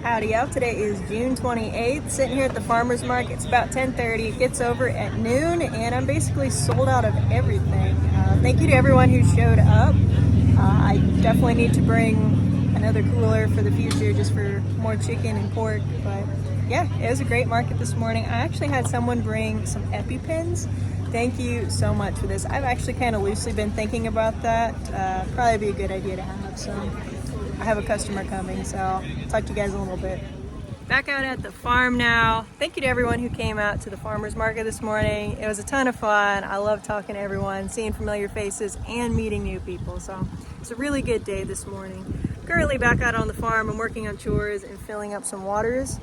Howdy y'all, today is June 28th, sitting here at the farmer's market. It's about 10:30, it gets over at noon, and I'm basically sold out of everything. Thank you to everyone who showed up. I definitely need to bring another cooler for the future just for more chicken and pork, but yeah, it was a great market this morning. I actually had someone bring some EpiPens. Thank you so much for this. I've actually kind of loosely been thinking about that. Probably be a good idea to have, so I have a customer coming, so I'll talk to you guys in a little bit. Back out at the farm now. Thank you to everyone who came out to the farmer's market this morning. It was a ton of fun. I love talking to everyone, seeing familiar faces, and meeting new people. So it's a really good day this morning. Currently back out on the farm, I'm working on chores and filling up some waters.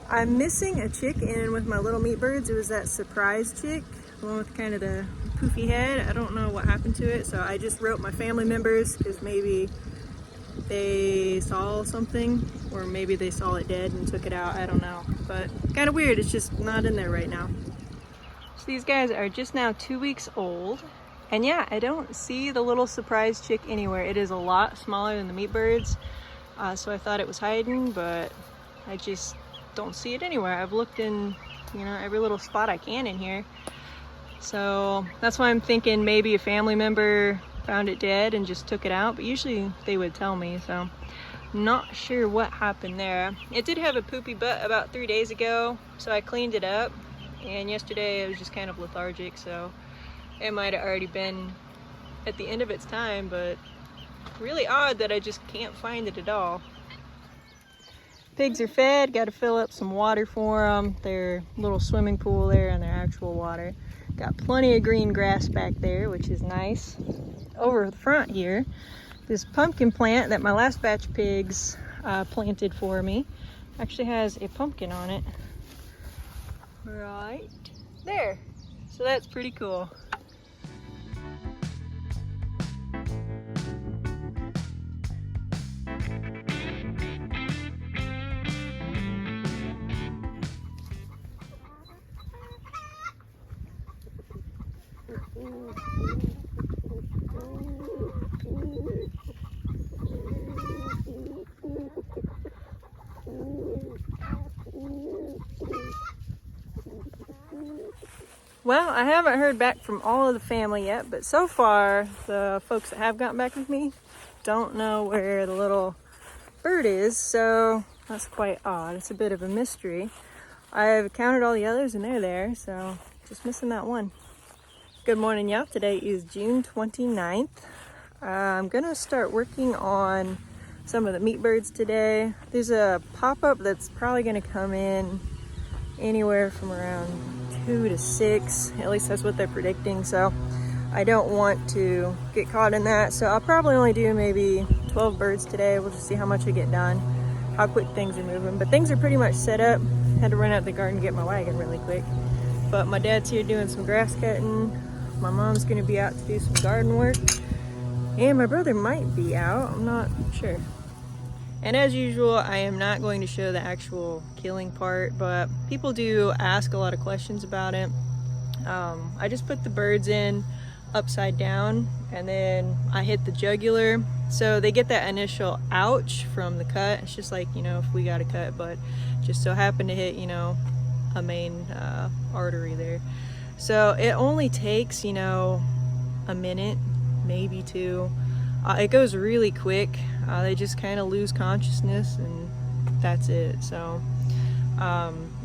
I'm missing a chick in with my little meat birds. It was that surprise chick, the one with kind of the poofy head. I don't know what happened to it, so I just wrote my family members because maybe they saw something, or maybe they saw it dead and took it out. I don't know, but kind of weird. It's just not in there right now. So these guys are just now 2 weeks old, and yeah, I don't see the little surprise chick anywhere. It is a lot smaller than the meat birds, so I thought it was hiding, but I just don't see it anywhere. I've looked in, every little spot I can in here, so that's why I'm thinking maybe a family member found it dead and just took it out, but usually they would tell me, so not sure what happened there. It did have a poopy butt about 3 days ago, so I cleaned it up, and yesterday it was just kind of lethargic, so it might have already been at the end of its time, but really odd that I just can't find it at all. Pigs are fed, got to fill up some water for them. Their little swimming pool there and their actual water. Got plenty of green grass back there, which is nice. Over the front here, this pumpkin plant that my last batch of pigs planted for me actually has a pumpkin on it right there. So that's pretty cool. Well, I haven't heard back from all of the family yet, but so far the folks that have gotten back with me don't know where the little bird is, so that's quite odd. It's a bit of a mystery. I've counted all the others and they're there, so just missing that one. Good morning, y'all. Today is June 29th. I'm gonna start working on some of the meat birds today. There's a pop-up that's probably gonna come in anywhere from around 2 to 6, at least that's what they're predicting, so I don't want to get caught in that, so I'll probably only do maybe 12 birds today. We'll just see how much I get done, how quick things are moving, but things are pretty much set up. Had to run out the garden and get my wagon really quick, but my dad's here doing some grass cutting. My mom's gonna be out to do some garden work, and my brother might be out, I'm not sure. And as usual, I am not going to show the actual killing part, but people do ask a lot of questions about it. I just put the birds in upside down, and then I hit the jugular. So they get that initial ouch from the cut. It's just like, if we got a cut, but just so happened to hit, a main artery there. So it only takes, a minute, maybe 2. It goes really quick. They just kind of lose consciousness and that's it. So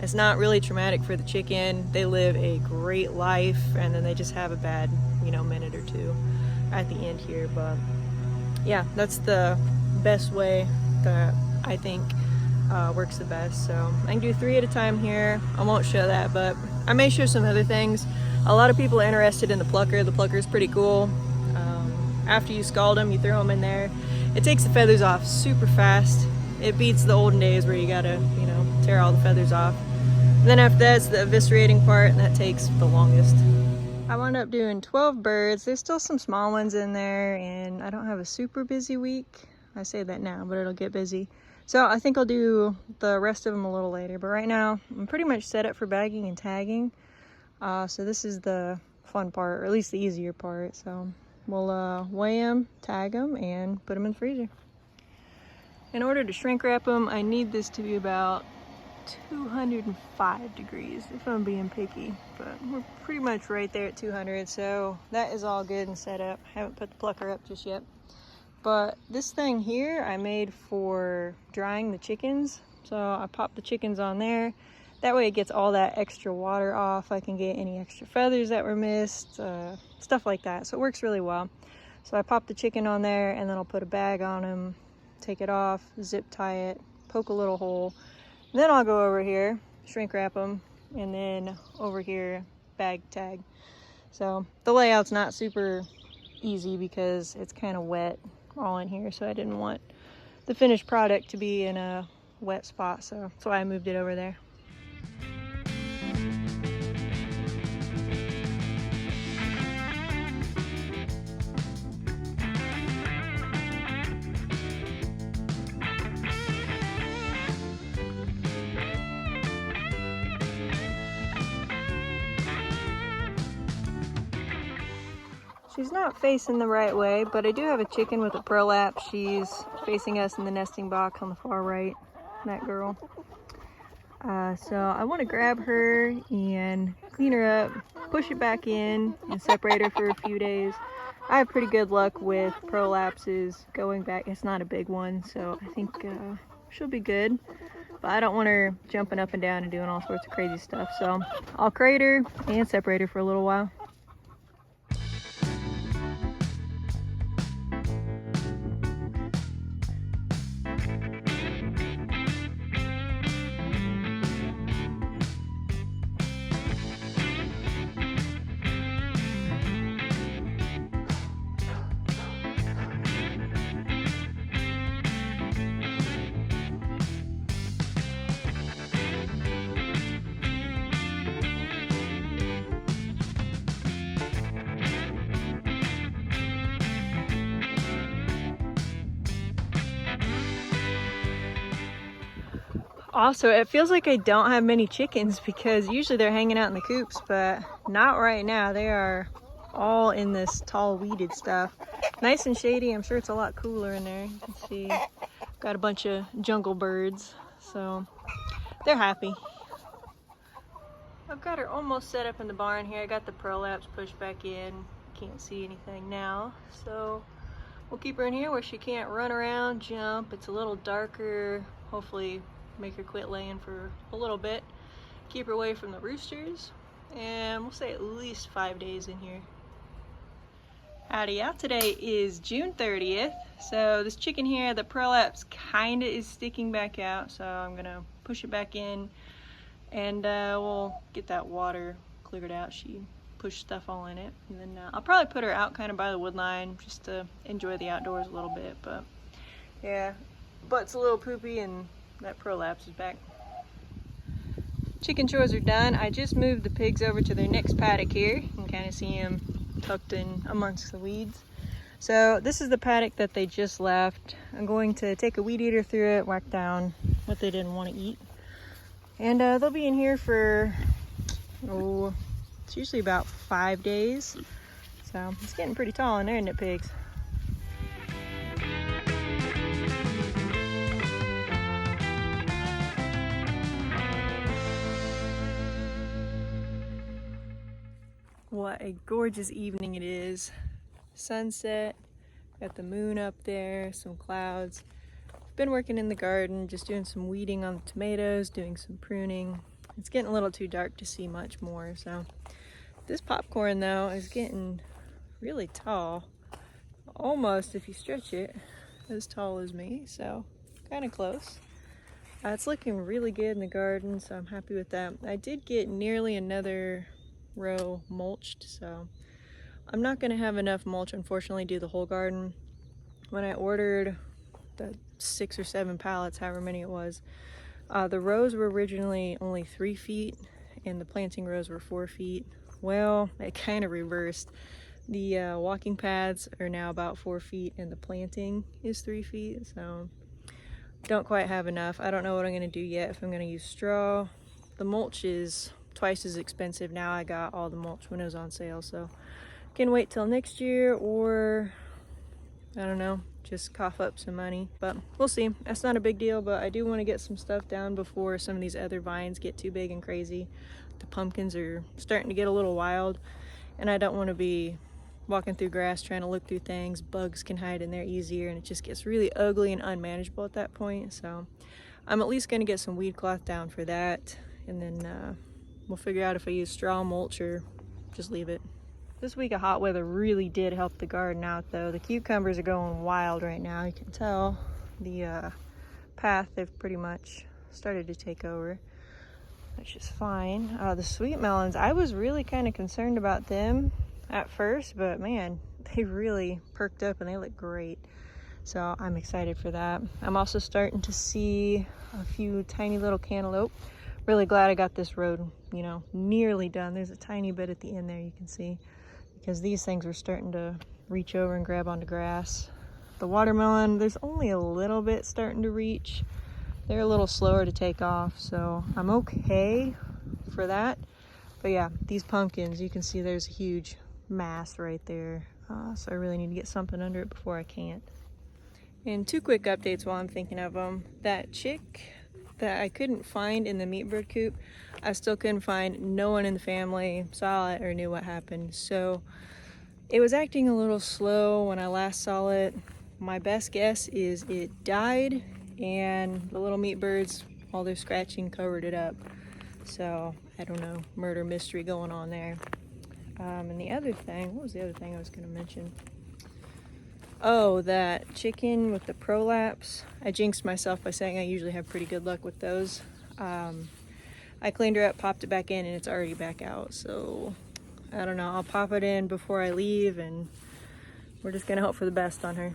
it's not really traumatic for the chicken. They live a great life, and then they just have a bad, minute or 2 at the end here. But yeah, that's the best way that I think works the best. So I can do 3 at a time here. I won't show that, but I may show some other things. A lot of people are interested in the plucker. The plucker is pretty cool. After you scald them, you throw them in there. It takes the feathers off super fast. It beats the olden days where you gotta, tear all the feathers off. And then after that's the eviscerating part, and that takes the longest. I wound up doing 12 birds. There's still some small ones in there, and I don't have a super busy week. I say that now, but it'll get busy. So I think I'll do the rest of them a little later. But right now, I'm pretty much set up for bagging and tagging. So this is the fun part, or at least the easier part. So we'll weigh them, tag them, and put them in the freezer. In order to shrink wrap them, I need this to be about 205 degrees if I'm being picky, but we're pretty much right there at 200, so that is all good and set up. Haven't put the plucker up just yet. But this thing here I made for drying the chickens. So I popped the chickens on there. That way it gets all that extra water off. I can get any extra feathers that were missed, stuff like that. So it works really well. So I popped the chicken on there, and then I'll put a bag on him, take it off, zip tie it, poke a little hole. Then I'll go over here, shrink wrap them, and then over here, bag tag. So the layout's not super easy because it's kind of wet all in here, so I didn't want the finished product to be in a wet spot, so that's why I moved it over there. She's not facing the right way, but I do have a chicken with a prolapse. She's facing us in the nesting box on the far right, that girl. So I want to grab her and clean her up, push it back in, and separate her for a few days. I have pretty good luck with prolapses going back. It's not a big one, so I think she'll be good. But I don't want her jumping up and down and doing all sorts of crazy stuff. So I'll crate her and separate her for a little while. Also, it feels like I don't have many chickens because usually they're hanging out in the coops, but not right now. They are all in this tall weeded stuff. Nice and shady. I'm sure it's a lot cooler in there. You can see got a bunch of jungle birds, so they're happy. I've got her almost set up in the barn here. I got the prolapse pushed back in. Can't see anything now, so we'll keep her in here where she can't run around, jump. It's a little darker. Hopefully make her quit laying for a little bit, keep her away from the roosters, and we'll say at least 5 days in here. Howdy, out today is June 30th. So this chicken here, the prolapse kinda is sticking back out, so I'm gonna push it back in, and we'll get that water cleared out. She pushed stuff all in it, and then I'll probably put her out kind of by the wood line just to enjoy the outdoors a little bit. But yeah, butt's a little poopy and that prolapse is back. Chicken chores are done. I just moved the pigs over to their next paddock here. You can kind of see them tucked in amongst the weeds. So this is the paddock that they just left. I'm going to take a weed eater through it, whack down what they didn't want to eat. And they'll be in here for, it's usually about 5 days. So it's getting pretty tall in there, isn't it, pigs? What a gorgeous evening it is. Sunset, got the moon up there, some clouds. Been working in the garden, just doing some weeding on the tomatoes, doing some pruning. It's getting a little too dark to see much more, so. This popcorn though is getting really tall. Almost, if you stretch it, as tall as me, so kind of close. It's looking really good in the garden, so I'm happy with that. I did get nearly another row mulched, so I'm not going to have enough mulch, unfortunately, to do the whole garden. When I ordered the 6 or 7 pallets, however many it was, the rows were originally only 3 feet and the planting rows were 4 feet. Well, it kind of reversed. The walking paths are now about 4 feet and the planting is 3 feet, so don't quite have enough. I don't know what I'm going to do yet, if I'm going to use straw. The mulch is twice as expensive now. I got all the mulch when it was on sale, so can wait till next year, or I don't know, just cough up some money, but we'll see. That's not a big deal, but I do want to get some stuff down before some of these other vines get too big and crazy. The pumpkins are starting to get a little wild, and I don't want to be walking through grass trying to look through things. Bugs can hide in there easier, and it just gets really ugly and unmanageable at that point. So I'm at least going to get some weed cloth down for that, and then we'll figure out if I use straw mulch or just leave it. This week of hot weather really did help the garden out though. The cucumbers are going wild right now. You can tell the path they've pretty much started to take over, which is fine. The sweet melons, I was really kind of concerned about them at first, but man, they really perked up and they look great. So I'm excited for that. I'm also starting to see a few tiny little cantaloupe. Really glad I got this road, you know, nearly done. There's a tiny bit at the end there you can see, because these things were starting to reach over and grab onto grass. The watermelon, there's only a little bit starting to reach. They're a little slower to take off, so I'm okay for that. But yeah, these pumpkins, you can see there's a huge mass right there. So I really need to get something under it before I can't. And two quick updates while I'm thinking of them. That chick that I couldn't find in the meat bird coop, I still couldn't find. No one in the family saw it or knew what happened. So it was acting a little slow when I last saw it. My best guess is it died and the little meat birds, all their scratching covered it up. So I don't know, murder mystery going on there. And the other thing, what was the other thing I was going to mention? Oh, that chicken with the prolapse. I jinxed myself by saying I usually have pretty good luck with those. I cleaned her up, popped it back in, and it's already back out. So I don't know, I'll pop it in before I leave, and we're just gonna hope for the best on her.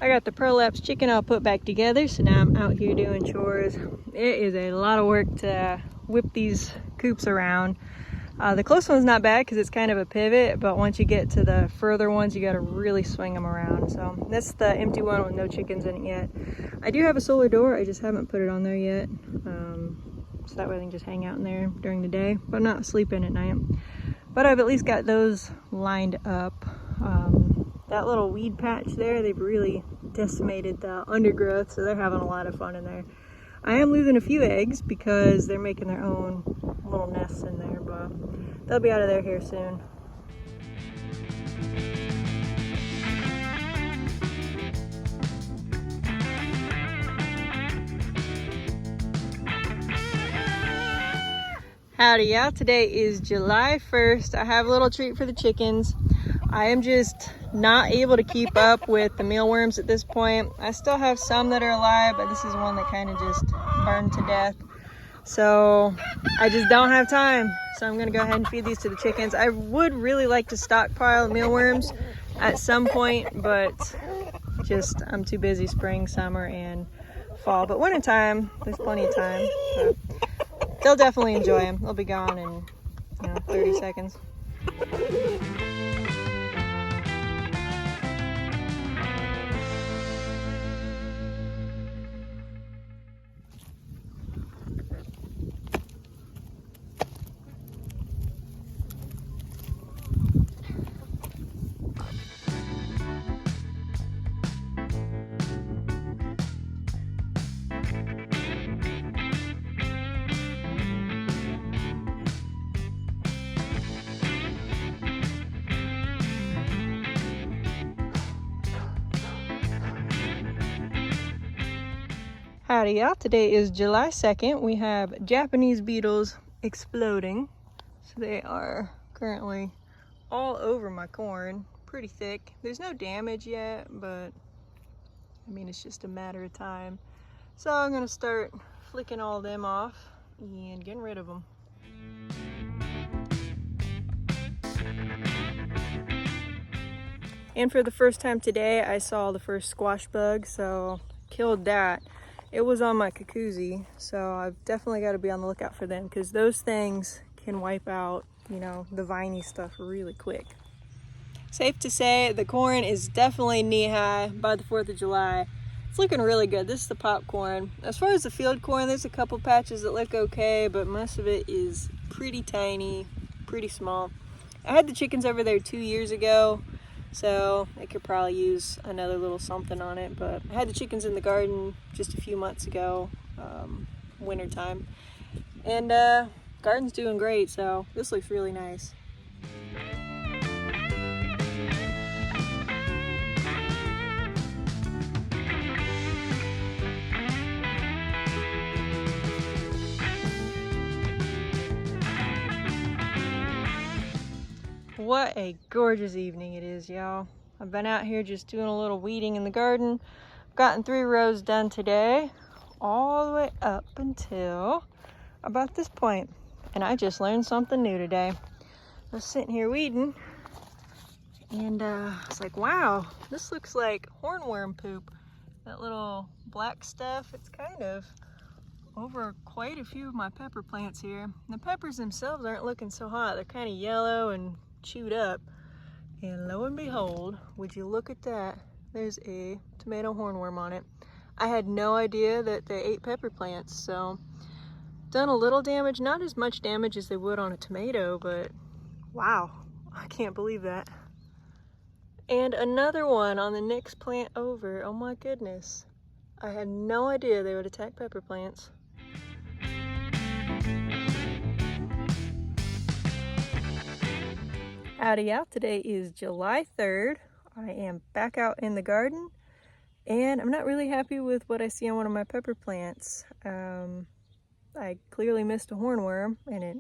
I got the prolapse chicken all put back together, so now I'm out here doing chores. It is a lot of work to whip these coops around. The close one's not bad because it's kind of a pivot, but once you get to the further ones, you got to really swing them around. So that's the empty one with no chickens in it yet. I do have a solar door, I just haven't put it on there yet. So that way I can just hang out in there during the day, but not sleep in at night. But I've at least got those lined up. That little weed patch there, they've really decimated the undergrowth, so they're having a lot of fun in there. I am losing a few eggs because they're making their own little nests in there, but they'll be out of there here soon. Howdy y'all, today is July 1st. I have a little treat for the chickens. I am just not able to keep up with the mealworms at this point. I still have some that are alive, but this is one that kind of just burned to death. So I just don't have time. So I'm gonna go ahead and feed these to the chickens. I would really like to stockpile mealworms at some point, but just I'm too busy spring, summer, and fall. But winter time, there's plenty of time. So they'll definitely enjoy them. They'll be gone in 30 seconds. Howdy y'all, today is July 2nd. We have Japanese beetles exploding. So they are currently all over my corn, pretty thick. There's no damage yet, but I mean, it's just a matter of time. So I'm gonna start flicking all of them off and getting rid of them. And for the first time today, I saw the first squash bug, so killed that. It was on my Kikuzi, so I've definitely got to be on the lookout for them because those things can wipe out, the viney stuff really quick. Safe to say the corn is definitely knee-high by the 4th of July. It's looking really good. This is the popcorn. As far as the field corn, there's a couple patches that look okay, but most of it is pretty tiny, pretty small. I had the chickens over there 2 years ago, so they could probably use another little something on it. But I had the chickens in the garden just a few months ago, winter time, and garden's doing great, so this looks really nice. What a gorgeous evening it is, y'all. I've been out here just doing a little weeding in the garden. I've gotten 3 rows done today, all the way up until about this point. And I just learned something new today. I was sitting here weeding, and I was like, wow, this looks like hornworm poop. That little black stuff, it's kind of over quite a few of my pepper plants here. And the peppers themselves aren't looking so hot. They're kind of yellow and chewed up. And lo and behold, would you look at that? There's a tomato hornworm on it. I had no idea that they ate pepper plants, so done a little damage, not as much damage as they would on a tomato, but wow, I can't believe that. And another one on the next plant over. Oh my goodness. I had no idea they would attack pepper plants. Howdy y'all, today is July 3rd. I am back out in the garden, and I'm not really happy with what I see on one of my pepper plants. I clearly missed a hornworm, and it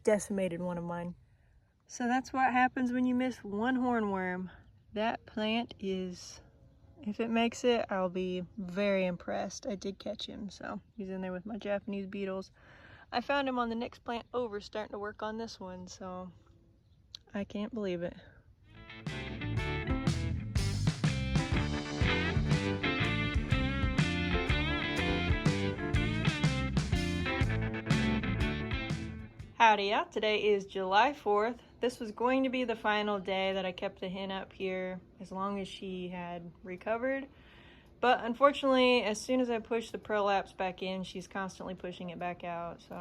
decimated one of mine. So that's what happens when you miss one hornworm. That plant is, if it makes it, I'll be very impressed. I did catch him, so he's in there with my Japanese beetles. I found him on the next plant over, starting to work on this one, so I can't believe it. Howdy y'all, today is July 4th. This was going to be the final day that I kept the hen up here as long as she had recovered. But unfortunately, as soon as I push the prolapse back in, she's constantly pushing it back out. So,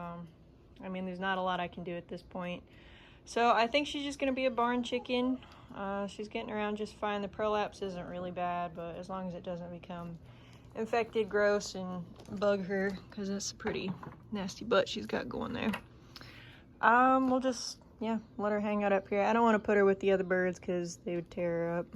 I mean, there's not a lot I can do at this point. So I think she's just gonna be a barn chicken. She's getting around just fine. The prolapse isn't really bad, but as long as it doesn't become infected, gross, and bug her, because that's a pretty nasty butt she's got going there. We'll just, yeah, let her hang out up here. I don't want to put her with the other birds because they would tear her up.